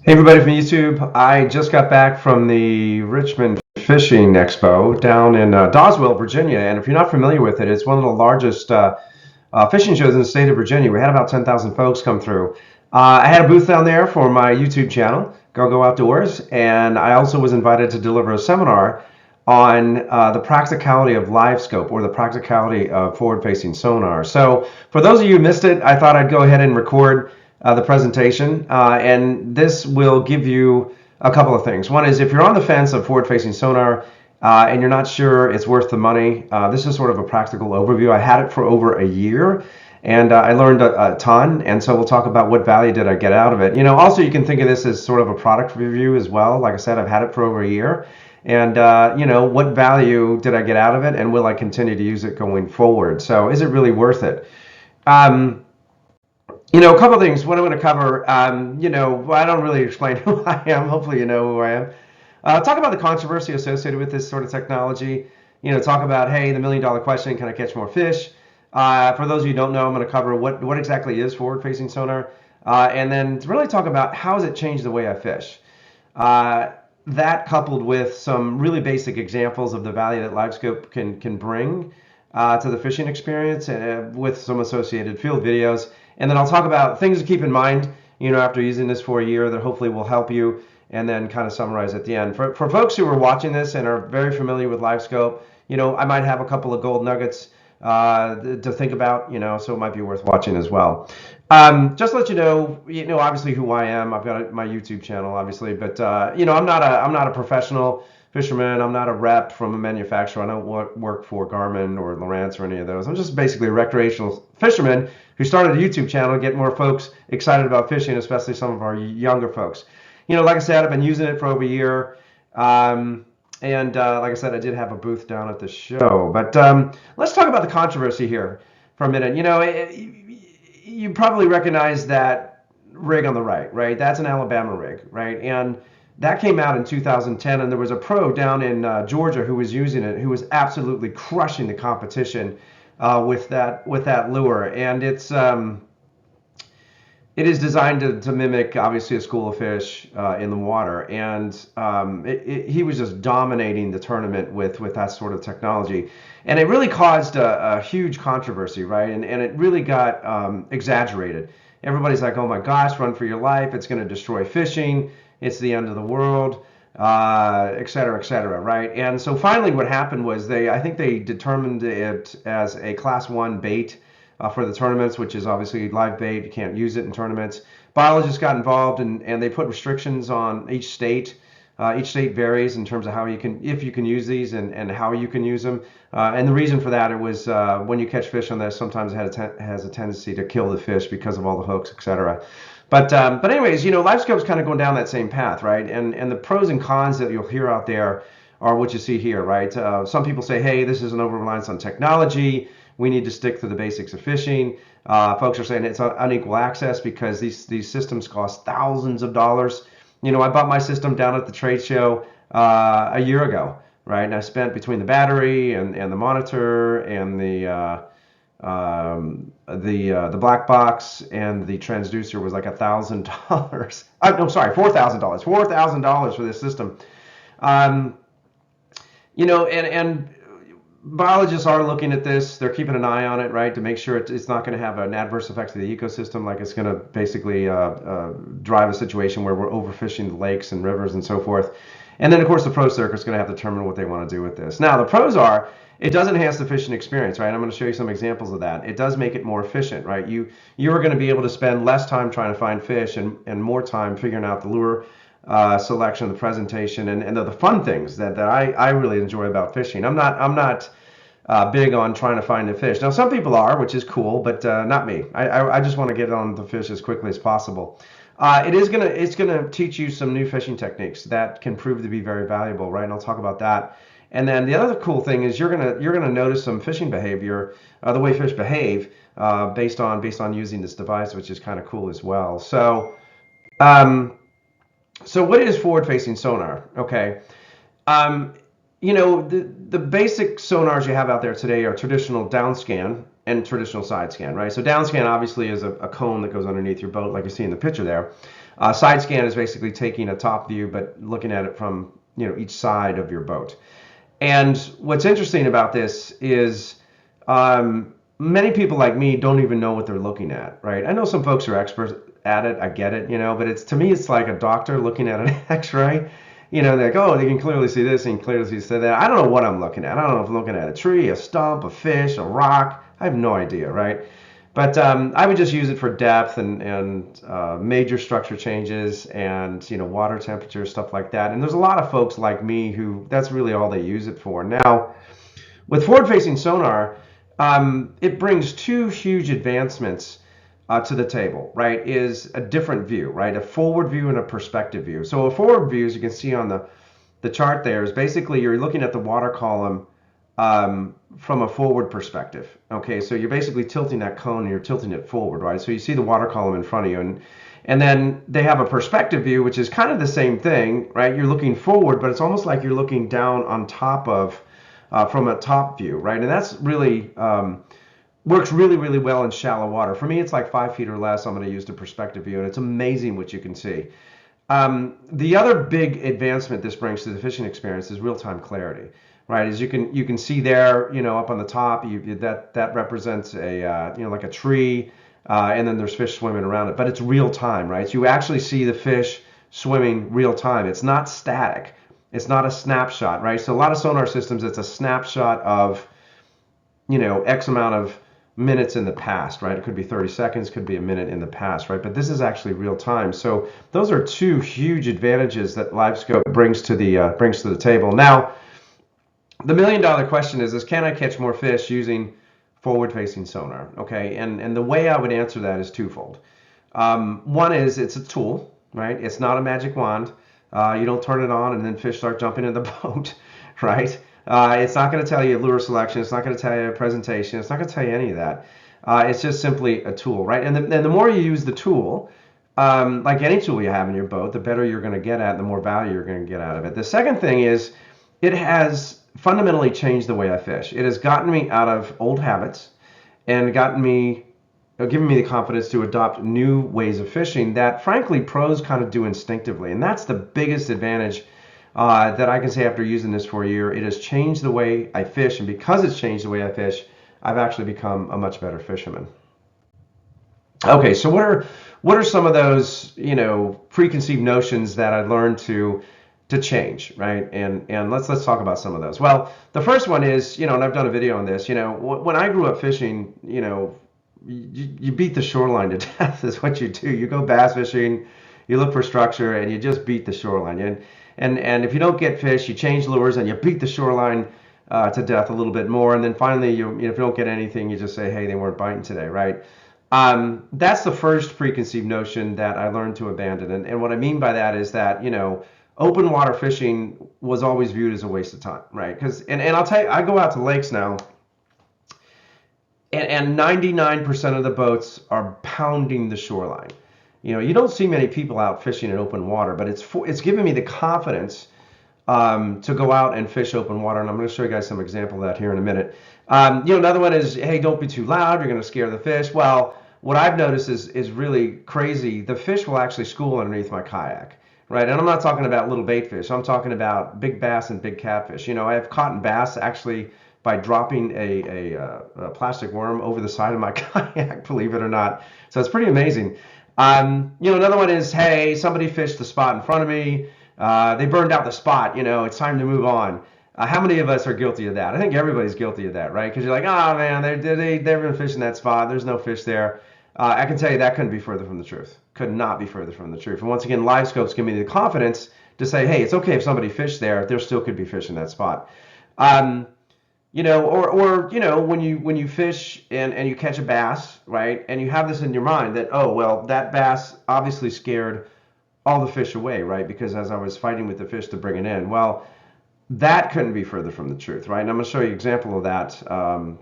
Hey everybody from YouTube. I just got back from the Richmond Fishing Expo down in Doswell, Virginia. And if you're not familiar with it, it's one of the largest fishing shows in the state of Virginia. We had about 10,000 folks come through. I had a booth down there for my YouTube channel, Go Outdoors, and I also was invited to deliver a seminar on the practicality of live scope, or the practicality of forward facing sonar. So for those of you who missed it, I thought I'd go ahead and record the presentation, and this will give you a couple of things. One is, if you're on the fence of forward facing sonar and you're not sure it's worth the money, this is sort of a practical overview. I had it for over a year, and I learned a ton, and so we'll talk about what value did I get out of it. Also you can think of this as sort of a product review as well. Like I said, I've had it for over a year, and what value did I get out of it, and will I continue to use it going forward? So is it really worth it? A couple of things. What I'm going to cover, I don't really explain who I am. Hopefully you know who I am. Talk about the controversy associated with this sort of technology. Talk about, hey, the $1 million question, can I catch more fish? For those of you who don't know, I'm going to cover what exactly is forward-facing sonar, and then to really talk about how has it changed the way I fish. That coupled with some really basic examples of the value that LiveScope can bring to the fishing experience, with some associated field videos. And then I'll talk about things to keep in mind, after using this for a year, that hopefully will help you, and then kind of summarize at the end. For folks who are watching this and are very familiar with LiveScope, I might have a couple of gold nuggets to think about, so it might be worth watching as well. Just to let you know, obviously who I am. I've got my YouTube channel, obviously, but I'm not a professional fisherman. I'm not a rep from a manufacturer. I don't work for Garmin or Lowrance or any of those. I'm just basically a recreational fisherman who started a YouTube channel to get more folks excited about fishing, especially some of our younger folks. Like I said, I've been using it for over a year. And like I said, I did have a booth down at the show. But let's talk about the controversy here for a minute. You probably recognize that rig on the right? That's an Alabama rig, right? And that came out in 2010, and there was a pro down in Georgia who was using it, who was absolutely crushing the competition with that lure. And it is designed to mimic, obviously, a school of fish in the water, and he was just dominating the tournament with that sort of technology, and it really caused a huge controversy, right? And it really got exaggerated. Everybody's like, "Oh my gosh, run for your life! It's going to destroy fishing. It's the end of the world." Et cetera, right? And so finally, what happened was I think they determined it as a Class 1 bait for the tournaments, which is obviously live bait. You can't use it in tournaments. Biologists got involved, and they put restrictions on each state. Each state varies in terms of if you can use these, and how you can use them. And the reason for that, it was when you catch fish on this, sometimes it has a tendency to kill the fish because of all the hooks, etc. But anyways, LiveScope's kind of going down that same path, right? And the pros and cons that you'll hear out there are what you see here, right? Some people say, hey, this is an over-reliance on technology. We need to stick to the basics of fishing. Folks are saying it's unequal access because these systems cost thousands of dollars. I bought my system down at the trade show a year ago, right? And I spent, between the battery and the monitor and the black box and the transducer, was like $1,000. No, sorry, $4,000. $4,000 for this system. And biologists are looking at this. They're keeping an eye on it, right, to make sure it's not going to have an adverse effect to the ecosystem, like it's going to basically drive a situation where we're overfishing the lakes and rivers and so forth. And then, of course, the pro circuit's going to have to determine what they want to do with this. Now, the pros are, it does enhance the fishing experience, right? I'm going to show you some examples of that. It does make it more efficient, right? You are going to be able to spend less time trying to find fish and more time figuring out the lure selection, the presentation, and the fun things that I really enjoy about fishing. I'm not big on trying to find a fish. Now, some people are, which is cool, but not me. I just want to get on the fish as quickly as possible. It's gonna teach you some new fishing techniques that can prove to be very valuable, right? And I'll talk about that. And then the other cool thing is you're gonna notice some fishing behavior, the way fish behave, based on using this device, which is kind of cool as well. So what is forward-facing sonar? Okay. The basic sonars you have out there today are traditional downscan and traditional side scan, right? So downscan obviously is a cone that goes underneath your boat, like you see in the picture there. Side scan is basically taking a top view, but looking at it from, each side of your boat. And what's interesting about this is many people like me don't even know what they're looking at, right? I know some folks are experts at it. I get it, but to me, it's like a doctor looking at an X-ray. They're like, oh, they can clearly see this and clearly see that. I don't know what I'm looking at. I don't know if I'm looking at a tree, a stump, a fish, a rock. I have no idea, right? But I would just use it for depth and major structure changes and water temperature, stuff like that. And there's a lot of folks like me who that's really all they use it for. Now, with forward-facing sonar, it brings two huge advancements to the table, right? Is a different view, right? A forward view and a perspective view. So a forward view, as you can see on the chart there, is basically you're looking at the water column from a forward perspective. Okay, so you're basically tilting that cone and you're tilting it forward, right? So you see the water column in front of you, and then they have a perspective view, which is kind of the same thing, right? You're looking forward, but it's almost like you're looking down on top of from a top view, right? And that's really works really, really well in shallow water. For me, it's like 5 feet or less. I'm going to use the perspective view, and it's amazing what you can see. The other big advancement this brings to the fishing experience is real-time clarity, right? As you can see there, up on the top, that represents a like a tree, and then there's fish swimming around it. But it's real time, right? So you actually see the fish swimming real time. It's not static. It's not a snapshot, right? So a lot of sonar systems, it's a snapshot of, X amount of minutes in the past, right? It could be 30 seconds, could be a minute in the past, right? But this is actually real time. So those are two huge advantages that LiveScope brings to the table. Now, the $1 million question is can I catch more fish using forward-facing sonar? Okay, and the way I would answer that is twofold. One is it's a tool, right? It's not a magic wand. You don't turn it on and then fish start jumping in the boat, right? It's not going to tell you lure selection. It's not going to tell you presentation. It's not going to tell you any of that. It's just simply a tool, right? And the more you use the tool, like any tool you have in your boat, the better you're going to get at, the more value you're going to get out of it. The second thing is it has fundamentally changed the way I fish. It has gotten me out of old habits and given me the confidence to adopt new ways of fishing that frankly pros kind of do instinctively. And that's the biggest advantage that I can say after using this for a year. It has changed the way I fish, and because it's changed the way I fish, I've actually become a much better fisherman. Okay, so what are some of those preconceived notions that I learned to change, right? And let's talk about some of those. Well, the first one is, and I've done a video on this, when I grew up fishing, you beat the shoreline to death is what you do. You go bass fishing, you look for structure, and you just beat the shoreline. And if you don't get fish, you change lures and you beat the shoreline to death a little bit more. And then finally, if you don't get anything, you just say, hey, they weren't biting today, right? That's the first preconceived notion that I learned to abandon. And what I mean by that is that, open water fishing was always viewed as a waste of time, right? And I'll tell you, I go out to lakes now, and 99% of the boats are pounding the shoreline. You don't see many people out fishing in open water, but it's given me the confidence to go out and fish open water. And I'm going to show you guys some example of that here in a minute. Another one is, hey, don't be too loud. You're going to scare the fish. Well, what I've noticed is really crazy. The fish will actually school underneath my kayak. Right, and I'm not talking about little bait fish. I'm talking about big bass and big catfish. I have caught bass actually by dropping a plastic worm over the side of my kayak, believe it or not. So it's pretty amazing. Another one is, hey, somebody fished the spot in front of me. They burned out the spot. It's time to move on. How many of us are guilty of that? I think everybody's guilty of that, right? Because you're like, oh man, they've been fishing that spot. There's no fish there. I can tell you that couldn't be further from the truth. Could not be further from the truth. And once again, LiveScope's give me the confidence to say, hey, it's okay if somebody fished there. There still could be fish in that spot. When you fish and you catch a bass, right, and you have this in your mind that, oh, well, that bass obviously scared all the fish away, right, because as I was fighting with the fish to bring it in. Well, that couldn't be further from the truth, right? And I'm going to show you an example of that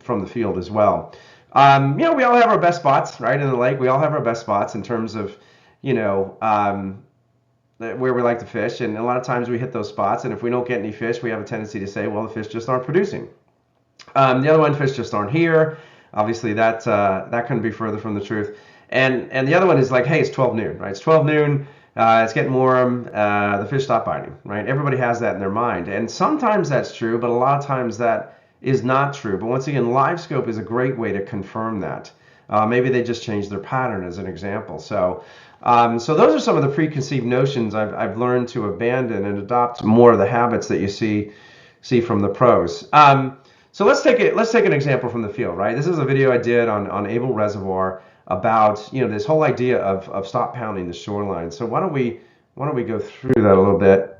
from the field as well. We all have our best spots, right, in the lake. We all have our best spots in terms of, where we like to fish. And a lot of times we hit those spots, and if we don't get any fish, we have a tendency to say, well, the fish just aren't producing. The other one, fish just aren't here. Obviously, that couldn't be further from the truth. And the other one is like, hey, it's 12 noon, right? It's 12 noon. It's getting warm. The fish stop biting, right? Everybody has that in their mind, and sometimes that's true, but a lot of times that is not true. But once again, live scope is a great way to confirm that. Maybe they just changed their pattern, as an example. So those are some of the preconceived notions I've learned to abandon and adopt more of the habits that you see from the pros. So let's take an example from the field, right? This is a video I did on Able Reservoir about this whole idea of stop pounding the shoreline. So why don't we go through that a little bit?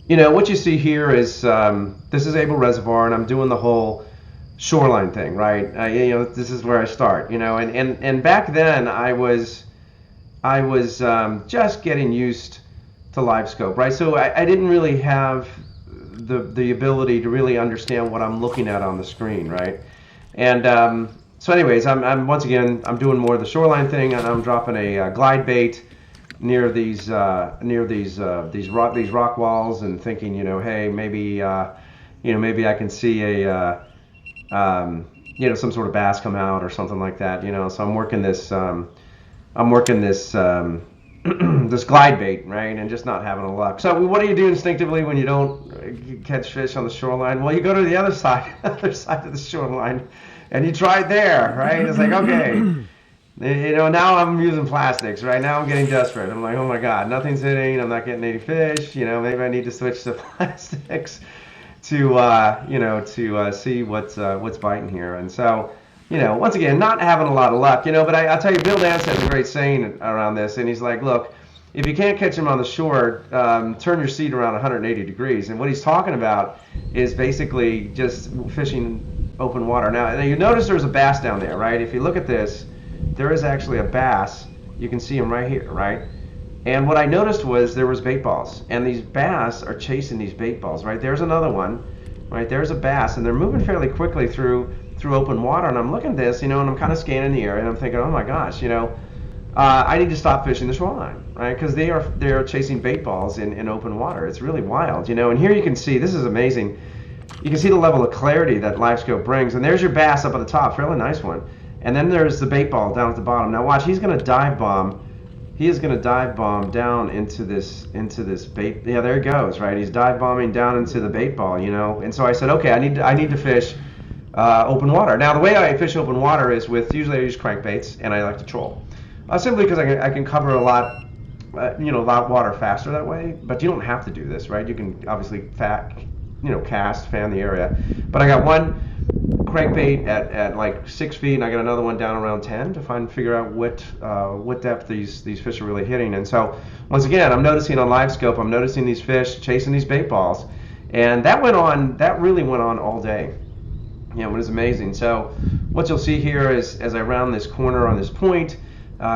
What you see here is this is Able Reservoir, and I'm doing the whole shoreline thing, right? This is where I start, and back then I was just getting used to live scope, right? So I didn't really have the ability to really understand what I'm looking at on the screen, right? And so, anyways, I'm once again I'm doing more of the shoreline thing, and I'm dropping a glide bait near these rock walls, and thinking, hey, maybe I can see some sort of bass come out or something like that. So I'm working this this glide bait, right, and just not having a luck. So what do you do instinctively when you don't catch fish on the shoreline? Well, you go to the other side, other side of the shoreline, and you try it there, right? It's like, okay, now I'm using plastics, right? Now I'm getting desperate. I'm like, oh my God, nothing's hitting. I'm not getting any fish. Maybe I need to switch to plastics to see what's biting here. And so, once again, not having a lot of luck, but I'll tell you, Bill Dance has a great saying around this, and he's like, look, if you can't catch him on the shore, turn your seat around 180 degrees. And what he's talking about is basically just fishing open water. Now you notice there's a bass down there, right? If you look at this, there is actually a bass. You can see him right here, right? And what I noticed was there was bait balls, and these bass are chasing these bait balls, right? There's another one, right? There's a bass, and they're moving fairly quickly through open water. And I'm looking at this, and I'm kind of scanning the area, and I'm thinking, oh my gosh, I need to stop fishing the shoreline, right? Because they're chasing bait balls in open water. It's really wild, And here you can see, this is amazing. You can see the level of clarity that LiveScope brings, and there's your bass up at the top, fairly nice one. And then there's the bait ball down at the bottom. Now watch, he's going to dive bomb. He is going to dive bomb down into this bait. Yeah, there he goes, right? He's dive bombing down into the bait ball, And so I said, okay, I need to fish open water. Now the way I fish open water is usually I use crankbaits, and I like to troll. Simply because I can cover a lot lot water faster that way. But you don't have to do this, right? You can obviously cast, fan the area. But I got one crankbait at like 6 feet, and I got another one down around 10 to figure out what depth these fish are really hitting. And so once again, I'm noticing on live scope, I'm noticing these fish chasing these bait balls, and that really went on all day. It was amazing. So what you'll see here is as I round this corner on this point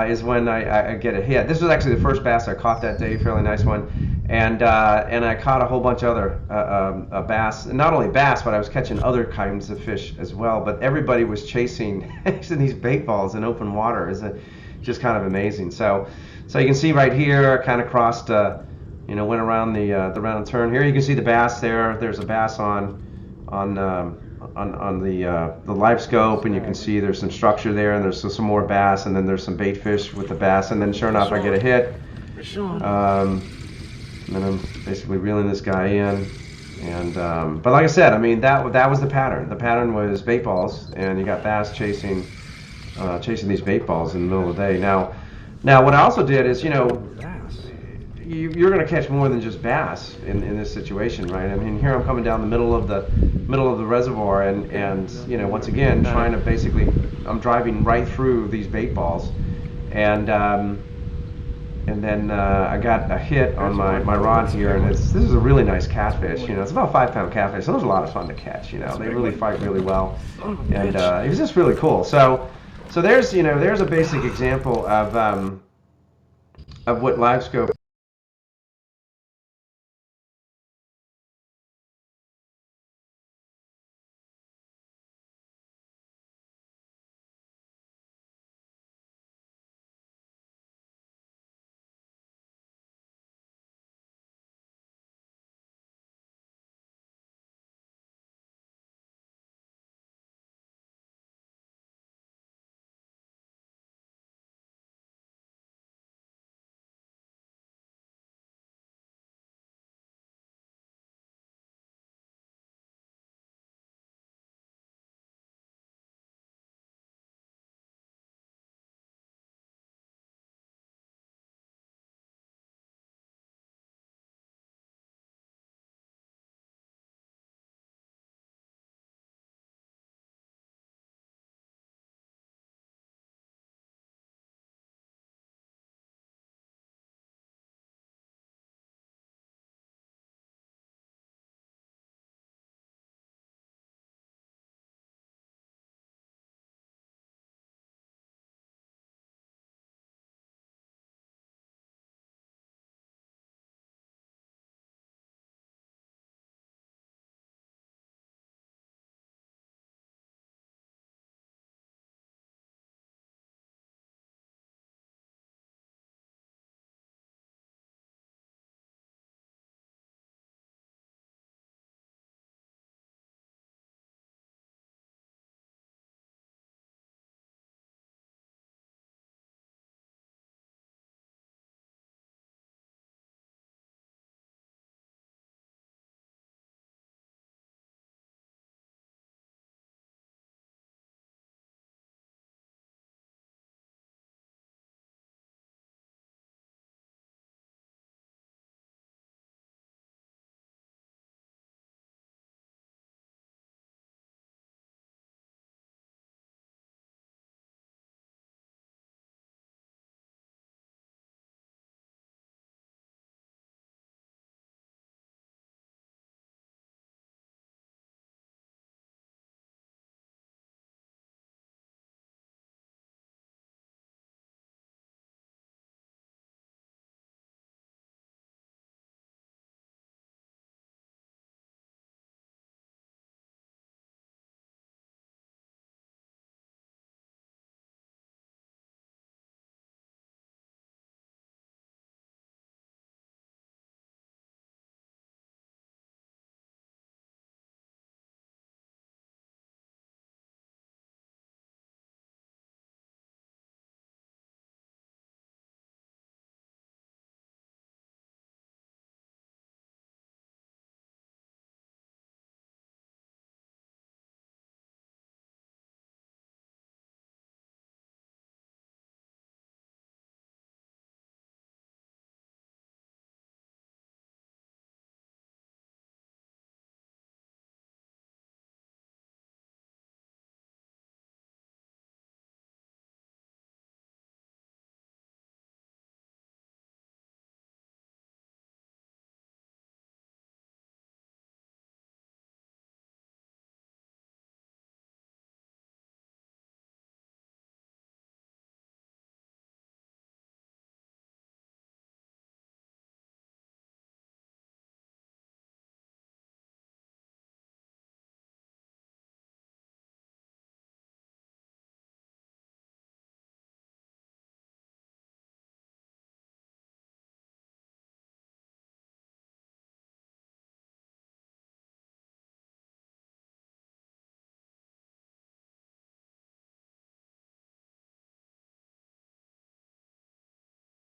is when I get a hit. This was actually the first bass I caught that day, fairly nice one, and I caught a whole bunch of other bass. Not only bass, but I was catching other kinds of fish as well. But everybody was chasing these bait balls in open water. Is just kind of amazing. So you can see right here, I kind of crossed, went around the round turn here. You can see the bass there. There's a bass on the live scope, and you can see there's some structure there, and there's some more bass, and then there's some bait fish with the bass, and then sure enough I get a hit, and then I'm basically reeling this guy in, and but like I said, I mean that was the pattern was bait balls, and you got bass chasing these bait balls in the middle of the day. Now what I also did is you're going to catch more than just bass in this situation, right? I mean, here I'm coming down the middle of the reservoir, and once again trying to basically, I'm driving right through these bait balls, and then I got a hit on my rod here, and this is a really nice catfish. It's about a 5-pound catfish. So those are a lot of fun to catch. They really fight really well, and it was just really cool. So there's a basic example of what live scope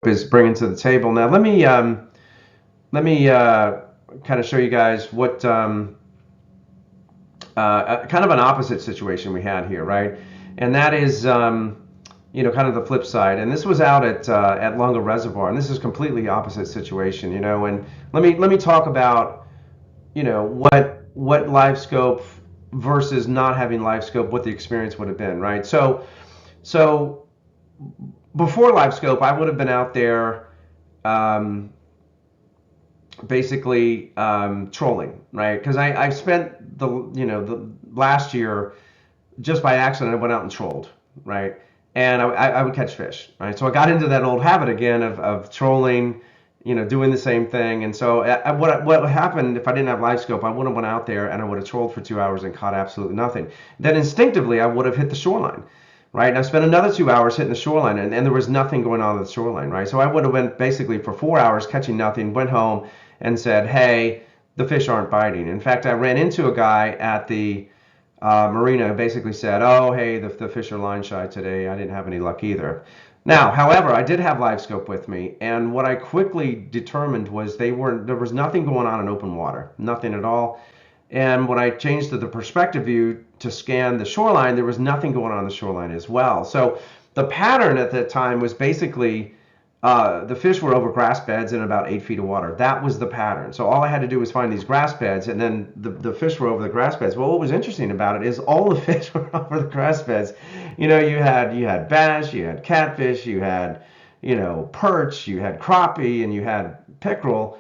is bringing to the table. Now let me kind of show you guys what kind of an opposite situation we had here, right? And that is kind of the flip side. And this was out at Lunga Reservoir, and this is completely opposite situation, And let me talk about what live scope versus not having live scope, what the experience would have been, right? So before live scope, I would have been out there um, basically trolling, right? Because I spent the last year just by accident. I went out and trolled, right? And I would catch fish, right? So I got into that old habit again of trolling, doing the same thing. And so what happened if I didn't have live scope? I would have went out there and I would have trolled for 2 hours and caught absolutely nothing. Then instinctively I would have hit the shoreline, right? And I spent another 2 hours hitting the shoreline, and there was nothing going on at the shoreline, right? So I would have went basically for 4 hours catching nothing, went home and said, hey, the fish aren't biting. In fact, I ran into a guy at the marina who basically said, oh, hey, the fish are line shy today. I didn't have any luck either. Now, however, I did have live scope with me, and what I quickly determined was there was nothing going on in open water, nothing at all. And when I changed to the perspective view to scan the shoreline, there was nothing going on the shoreline as well. So the pattern at that time was basically the fish were over grass beds in about 8 feet of water. That was the pattern. So all I had to do was find these grass beds, and then the fish were over the grass beds. Well, what was interesting about it is all the fish were over the grass beds. You had bass, you had catfish, you had perch, you had crappie, and you had pickerel.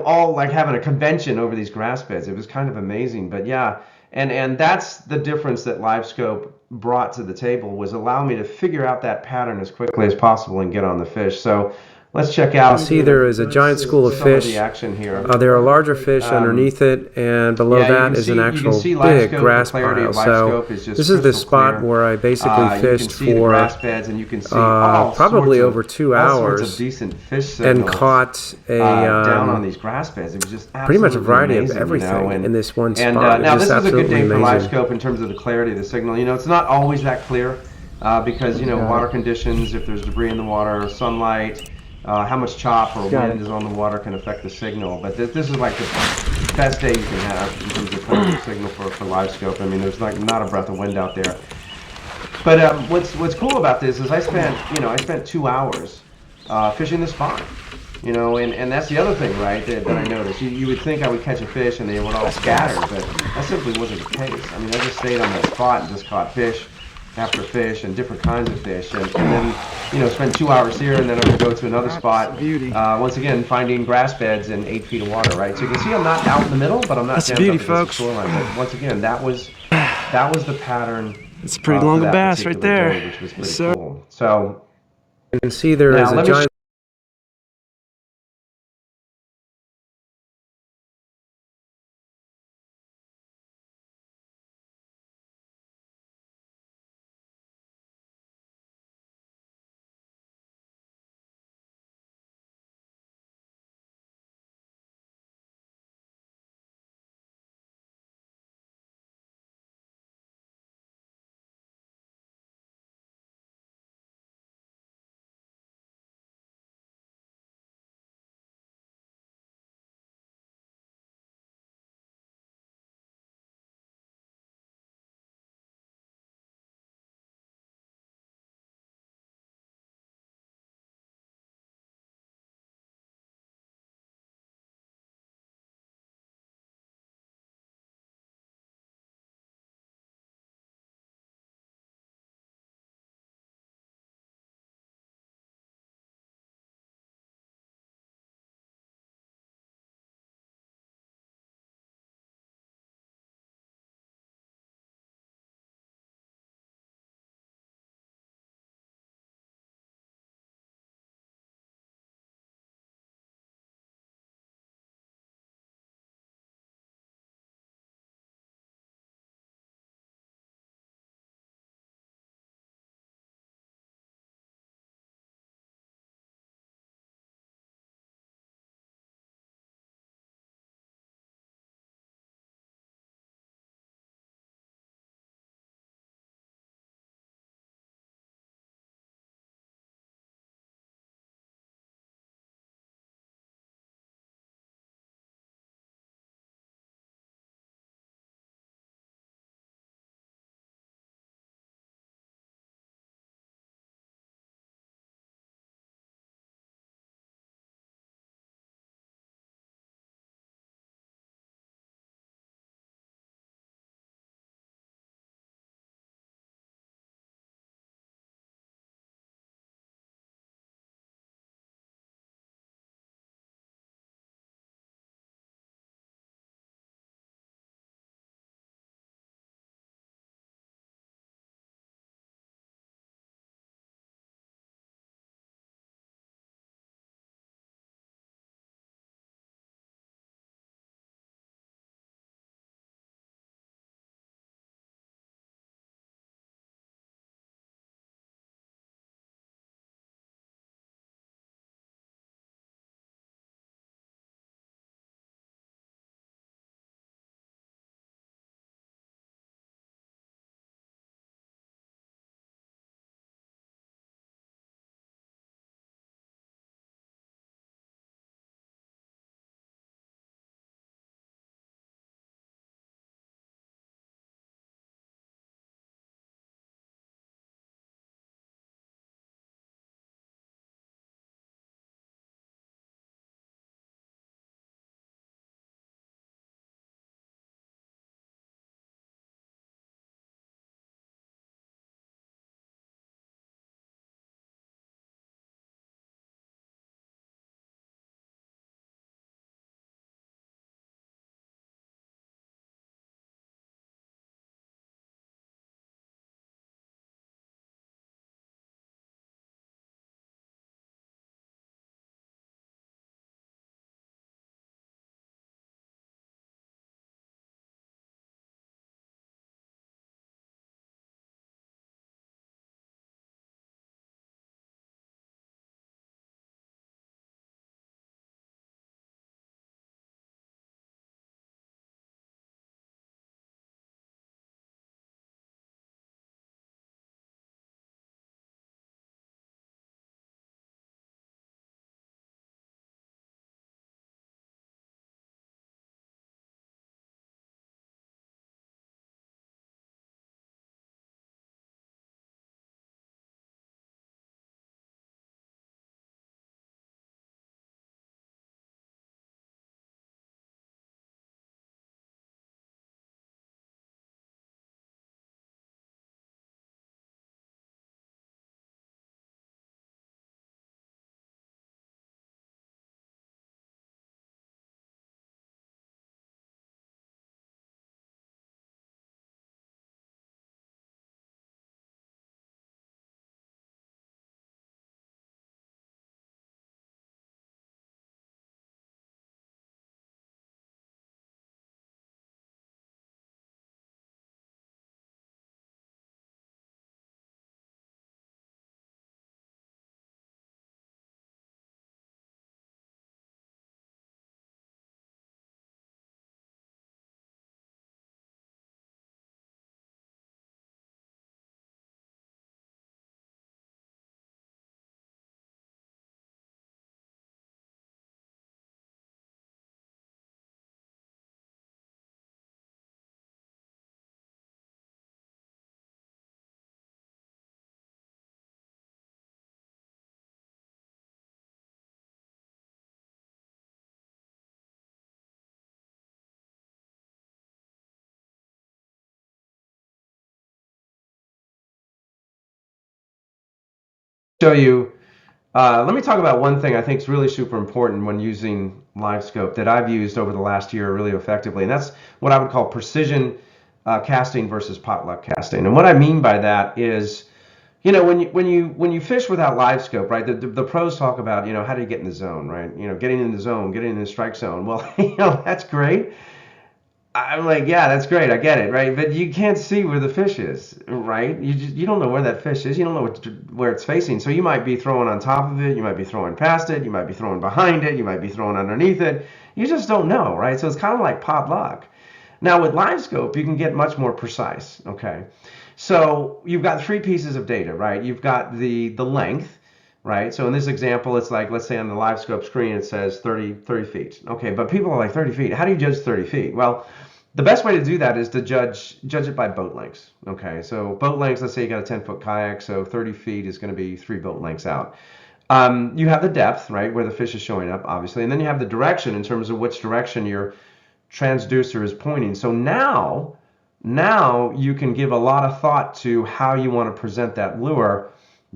All like having a convention over these grass beds. It was kind of amazing. But yeah, and that's the difference that LiveScope brought to the table, was allow me to figure out that pattern as quickly as possible and get on the fish. So let's check out. You see there is a giant school of some of fish. the action here. There are larger fish underneath it, and below Yeah, that is an you can actual see big LiveScope. grass The clarity pile. of So LiveScope is just this is the crystal spot clear. where I basically You can fished see the for grass beds, and you can see all probably sorts over of 2 all sorts of hours decent fish and signals caught a down on these grass beds. It was just pretty much a absolutely variety of amazing, everything And in this one and spot. now It's this just is a good absolutely day for amazing. LiveScope in terms of the clarity of the signal. It's not always that clear because water conditions, if there's debris in the water, sunlight, how much chop or wind is on the water can affect the signal. But this is like the best day you can have in terms of clarity of signal for LiveScope. I mean, there's like not a breath of wind out there. But what's cool about this is I spent 2 hours fishing the spot. And that's the other thing, right, that I noticed. You would think I would catch a fish and they would all scatter, but that simply wasn't the case. I mean, I just stayed on that spot and just caught fish after fish and different kinds of fish, and then spend 2 hours here, and then I would go to another spot. Once again, finding grass beds in 8 feet of water, right? So you can see I'm not out in the middle, but I'm not jammed up against the shoreline. But once again, that was the pattern. It's a pretty long bass right there. Day, which was pretty cool. So You can see there is a giant show you. Let me talk about one thing I think is really super important when using live scope that I've used over the last year really effectively, and that's what I would call precision casting versus potluck casting. And what I mean by that is, when you fish without live scope, right? The pros talk about, how do you get in the zone, right? Getting in the zone, getting in the strike zone. Well, that's great. I'm like, yeah, that's great. I get it, right? But you can't see where the fish is, right? You don't know where that fish is. You don't know where it's facing. So you might be throwing on top of it. You might be throwing past it. You might be throwing behind it. You might be throwing underneath it. You just don't know, right? So it's kind of like pot luck. Now with live scope, you can get much more precise. Okay, so you've got three pieces of data, right? You've got the length, right? So in this example, it's like, let's say on the live scope screen, it says 30 feet. Okay, but people are like, 30 feet. How do you judge 30 feet? Well, the best way to do that is to judge it by boat lengths. Okay, so boat lengths, let's say you got a 10-foot kayak, so 30 feet is going to be 3 boat lengths out. You have the depth, right, where the fish is showing up, obviously, and then you have the direction in terms of which direction your transducer is pointing. So now you can give a lot of thought to how you want to present that lure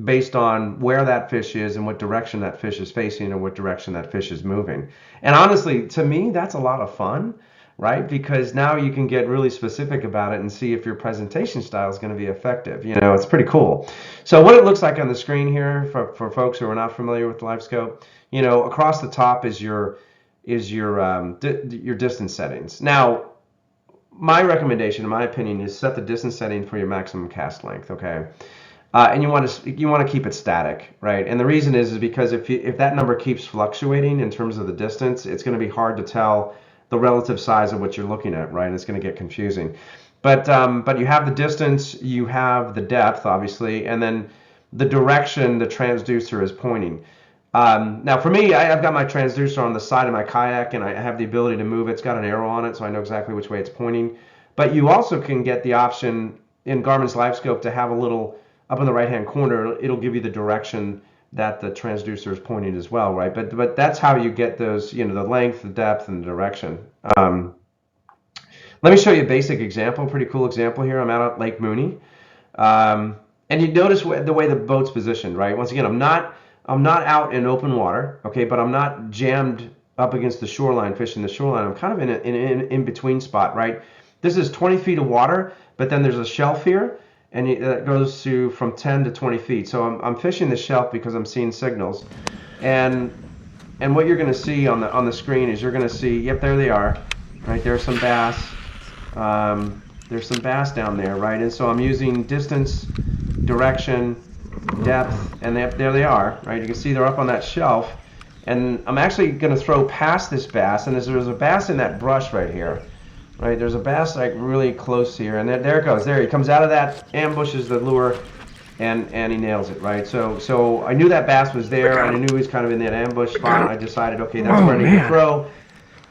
based on where that fish is and what direction that fish is facing or what direction that fish is moving. And honestly, to me, that's a lot of fun, right? Because now you can get really specific about it and see if your presentation style is going to be effective. It's pretty cool. So what it looks like on the screen here for folks who are not familiar with live scope, across the top is your distance settings. Now, my recommendation, in my opinion, is set the distance setting for your maximum cast length. Okay, and you want to keep it static, right? And the reason is because if that number keeps fluctuating in terms of the distance, it's going to be hard to tell the relative size of what you're looking at, right? And it's going to get confusing. But you have the distance, you have the depth, obviously, and then the direction the transducer is pointing. Now for me, I've got my transducer on the side of my kayak and I have the ability to move it. It's got an arrow on it, so I know exactly which way it's pointing. But you also can get the option in Garmin's LiveScope to have a little up in the right-hand corner. It'll give you the direction that the transducer is pointing as well, right? But that's how you get those, the length, the depth, and the direction. Let me show you a basic example, pretty cool example here. I'm out at Lake Mooney. And you notice the way the boat's positioned, right? Once again, I'm not out in open water, okay, but I'm not jammed up against the shoreline, fishing the shoreline. I'm kind of in an in-between spot, right? This is 20 feet of water, but then there's a shelf here, and it goes to from 10 to 20 feet. So I'm fishing the shelf because I'm seeing signals, and what you're going to see on the screen is you're going to see, yep, there they are, right? There's some bass. There's some bass down there, right? And so I'm using distance, direction, depth, and there they are, right? You can see they're up on that shelf, and I'm actually going to throw past this bass, and there's a bass in that brush right here, right? There's a bass like really close here, and there it goes. There he comes out of that, ambushes the lure, and he nails it, right? So I knew that bass was there, and I knew he was kind of in that ambush spot, and I decided, okay, that's where I need to throw,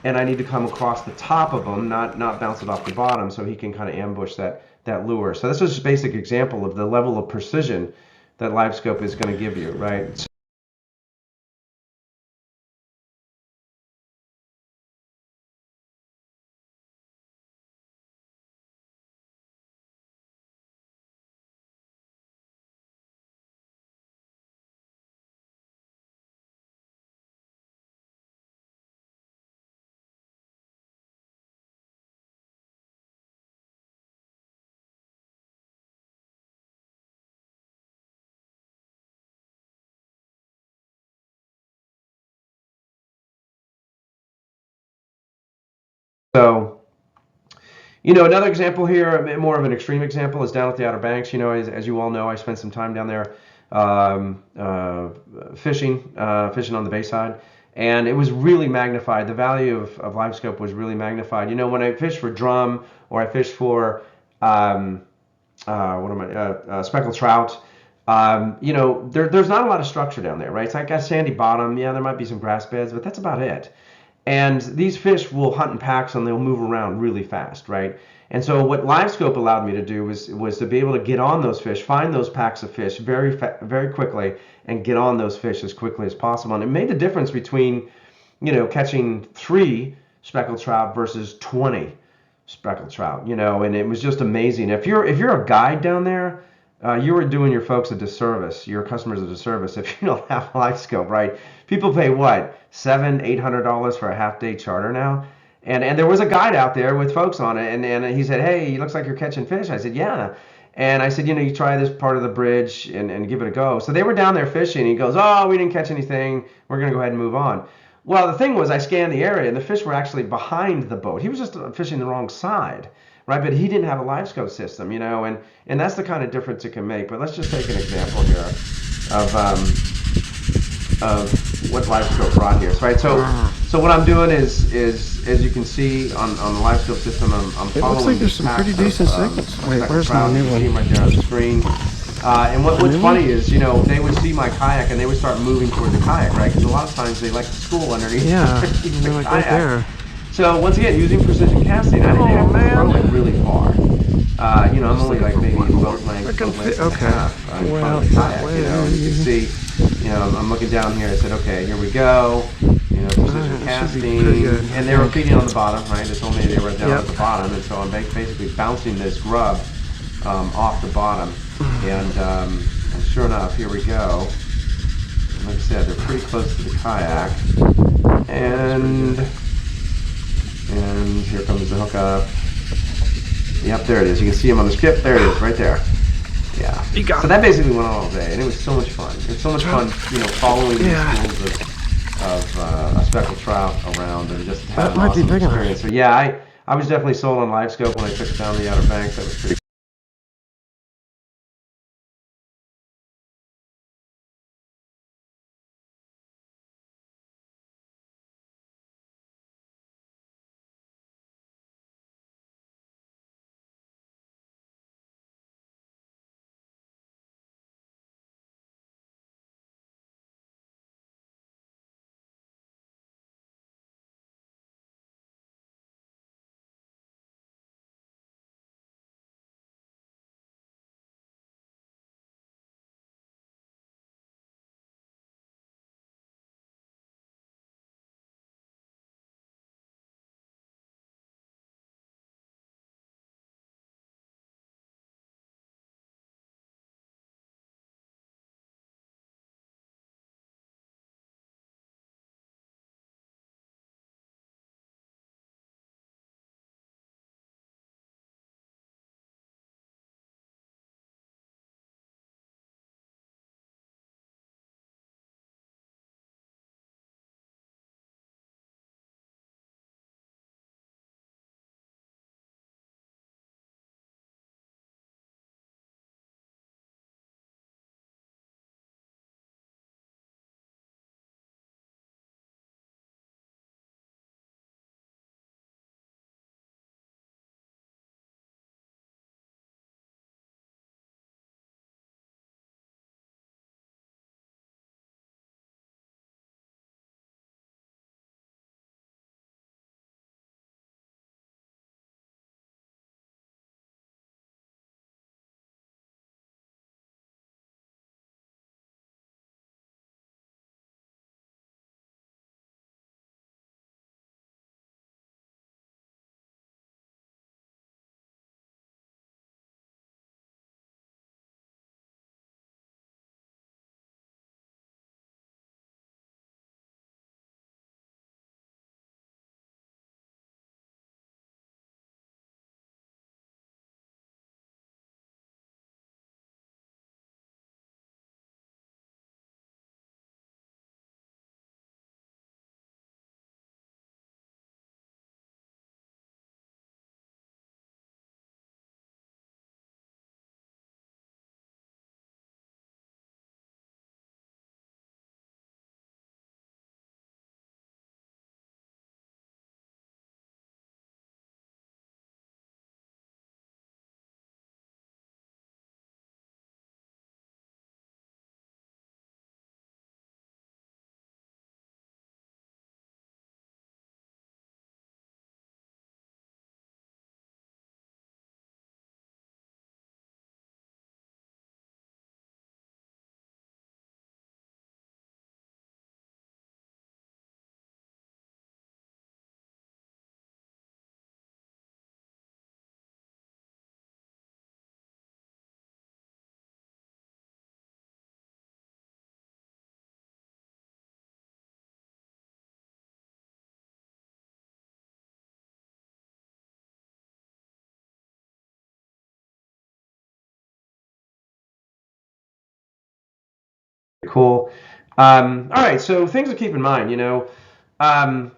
and I need to come across the top of him, not bounce it off the bottom, so he can kind of ambush that lure. So this is just a basic example of the level of precision that LiveScope is going to give you, right? So, another example here, more of an extreme example, is down at the Outer Banks. As you all know, I spent some time down there fishing on the Bayside, and it was really magnified. The value of LiveScope was really magnified. When I fish for drum or I fish for speckled trout, there's not a lot of structure down there, right? It's like a sandy bottom. Yeah, there might be some grass beds, but that's about it. And these fish will hunt in packs and they'll move around really fast, right? And so what LiveScope allowed me to do was to be able to get on those fish, find those packs of fish very quickly, and get on those fish as quickly as possible. And it made the difference between, catching 3 speckled trout versus 20 speckled trout, and it was just amazing. If you're a guide down there, you are doing your folks a disservice, your customers a disservice if you don't have live scope, right? People pay what, $700-800 for a half day charter now? And there was a guide out there with folks on it, and he said, hey, it looks like you're catching fish. I said, yeah. And I said, you try this part of the bridge and give it a go. So they were down there fishing. He goes, oh, we didn't catch anything. We're going to go ahead and move on. Well, the thing was, I scanned the area, and the fish were actually behind the boat. He was just fishing the wrong side, right? But he didn't have a live scope system, and that's the kind of difference it can make. But let's just take an example here of what live scope brought here, right? So what I'm doing is as you can see on the live scope system, I'm following. It looks like there's some pretty decent signals. Wait, where's my new one? Right there on the screen. And what's funny is, they would see my kayak and they would start moving toward the kayak, right? Because a lot of times they like to school underneath, the like kayak. right there. So once again, using precision casting, I didn't have to throw it really far. I'm only like maybe boat length and a half in front of the kayak. You can see, I'm looking down here. I said, okay, here we go. Precision casting, and they were feeding on the bottom, right? They told me they were down at the bottom, and so I'm basically bouncing this grub off the bottom, and sure enough, here we go. And like I said, they're pretty close to the kayak, and here comes the hookup. Yep, there it is. You can see him on the strip. There it is, right there. Yeah. So that basically went on all day, and it was so much fun. It was so much fun, following these schools of a speckled trout around and just having an awesome experience. So yeah, I was definitely sold on live scope when I took it down the Outer Banks. That was pretty cool. All right, so things to keep in mind, um,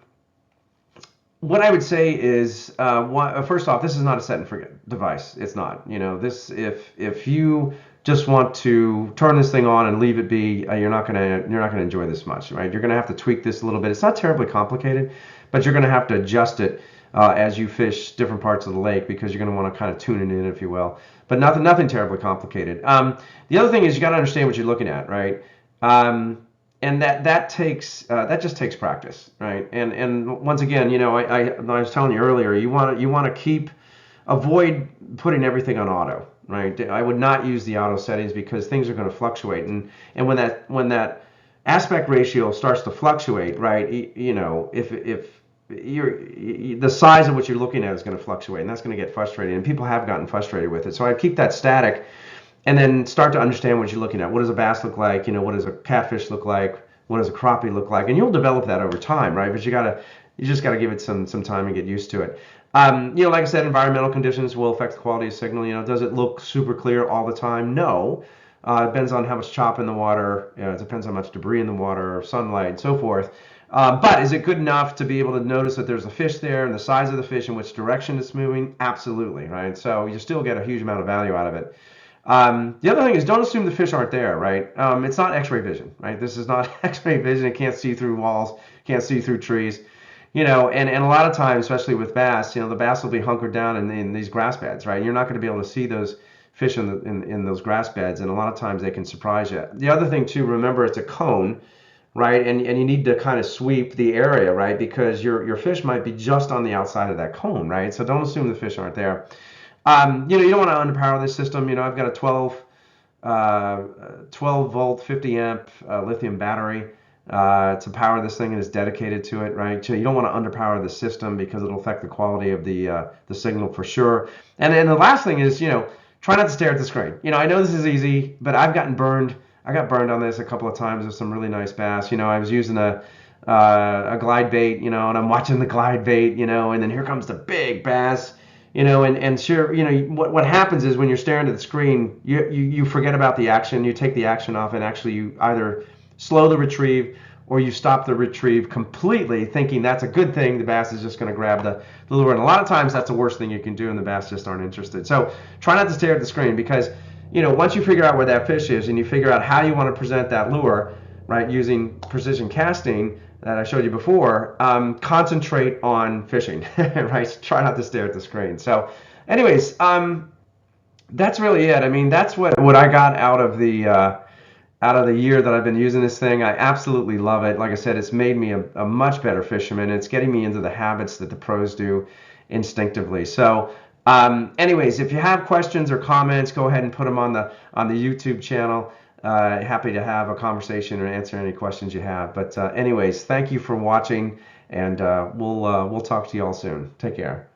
what I would say is, first off, this is not a set and forget device. It's not. This if you just want to turn this thing on and leave it be, you're not gonna enjoy this much, right? You're gonna have to tweak this a little bit. It's not terribly complicated, but you're gonna have to adjust it as you fish different parts of the lake because you're gonna want to kind of tune it in, if you will. But nothing terribly complicated. The other thing is you got to understand what you're looking at, right? And that just takes practice, right? And once again, I was telling you earlier, you want to avoid putting everything on auto, right? I would not use the auto settings because things are going to fluctuate, and when that aspect ratio starts to fluctuate, right? If the size of what you're looking at is going to fluctuate, and that's going to get frustrating, and people have gotten frustrated with it. So I keep that static and then start to understand what you're looking at. What does a bass look like? What does a catfish look like? What does a crappie look like? And you'll develop that over time, right? But you just gotta give it some time and get used to it. Like I said, environmental conditions will affect the quality of signal. Does it look super clear all the time? No. It depends on how much chop in the water. It depends on how much debris in the water, sunlight, and so forth. But is it good enough to be able to notice that there's a fish there and the size of the fish and which direction it's moving? Absolutely, right? So you still get a huge amount of value out of it. The other thing is don't assume the fish aren't there, right? It's not X-ray vision, right? This is not X-ray vision. It can't see through walls, can't see through trees, and a lot of times, especially with bass, the bass will be hunkered down in these grass beds, right? You're not going to be able to see those fish in those grass beds, and a lot of times they can surprise you. The other thing too, remember it's a cone, right? And you need to kind of sweep the area, right? Because your fish might be just on the outside of that cone, right? So don't assume the fish aren't there. You don't want to underpower this system. I've got a 12 volt, 50 amp lithium battery to power this thing, and it's dedicated to it, right? So you don't want to underpower the system because it'll affect the quality of the signal for sure. And then the last thing is, try not to stare at the screen. I know this is easy, but I've gotten burned. I got burned on this a couple of times with some really nice bass. I was using a glide bait, and I'm watching the glide bait, and then here comes the big bass. And sure, what happens is when you're staring at the screen, you forget about the action, you take the action off, and actually you either slow the retrieve or you stop the retrieve completely, thinking that's a good thing. The bass is just going to grab the lure, and a lot of times that's the worst thing you can do, and the bass just aren't interested. So try not to stare at the screen because once you figure out where that fish is and you figure out how you want to present that lure, right, using precision casting that I showed you before, concentrate on fishing, right? Try not to stare at the screen. So anyways, that's really it. I mean, that's what I got out of the year that I've been using this thing. I absolutely love it. Like I said, it's made me a much better fisherman. It's getting me into the habits that the pros do instinctively. So anyways, if you have questions or comments, go ahead and put them on the YouTube channel. Happy to have a conversation and answer any questions you have. But anyways, thank you for watching, and we'll talk to you all soon. Take care.